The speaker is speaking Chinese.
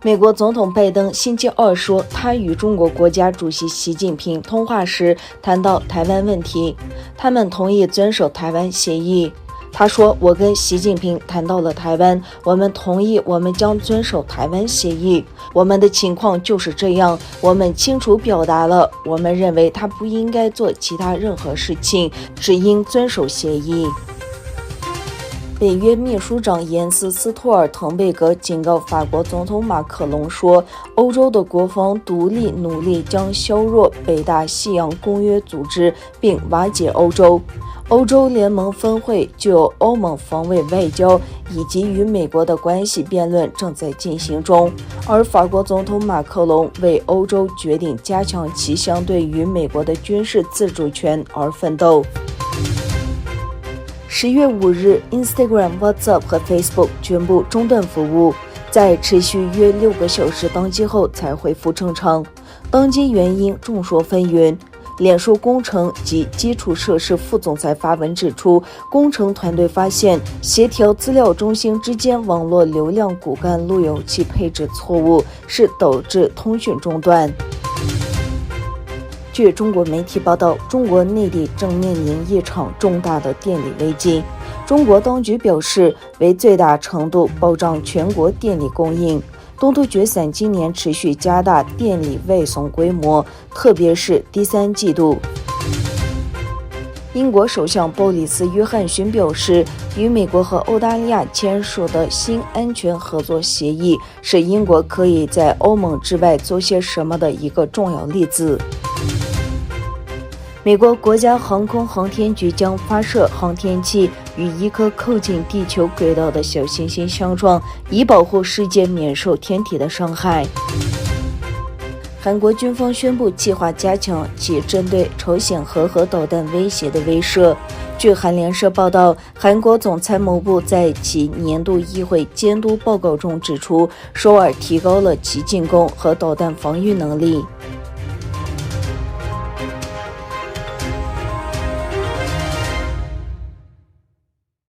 美国总统拜登星期二说，他与中国国家主席习近平通话时谈到台湾问题，他们同意遵守台湾协议。他说，我跟习近平谈到了台湾，我们同意我们将遵守台湾协议。我们的情况就是这样，我们清楚表达了，我们认为他不应该做其他任何事情，只应遵守协议。北约秘书长延斯·斯托尔滕贝格警告法国总统马克龙说，欧洲的国防独立努力将削弱北大西洋公约组织并瓦解欧洲。欧洲联盟峰会就欧盟防卫外交以及与美国的关系辩论正在进行中，而法国总统马克龙为欧洲决定加强其相对于美国的军事自主权而奋斗。10月5日 ，Instagram、WhatsApp 和 Facebook 全部中断服务，在持续约6个小时当机后才恢复正常。当机原因众说纷纭。脸书工程及基础设施副总裁发文指出，工程团队发现协调资料中心之间网络流量骨干路由器配置错误，是导致通讯中断。据中国媒体报道，中国内地正面临一场重大的电力危机。中国当局表示，为最大程度保障全国电力供应，东突厥省今年持续加大电力外送规模，特别是第3季度。英国首相鲍里斯·约翰逊表示，与美国和澳大利亚签署的新安全合作协议是英国可以在欧盟之外做些什么的一个重要例子。美国国家航空航天局将发射航天器与一颗靠近地球轨道的小行星相撞，以保护世界免受天体的伤害。韩国军方宣布计划加强其针对朝鲜核导弹威胁的威慑。据韩联社报道，韩国总参谋部在其年度议会监督报告中指出，首尔提高了其进攻和导弹防御能力。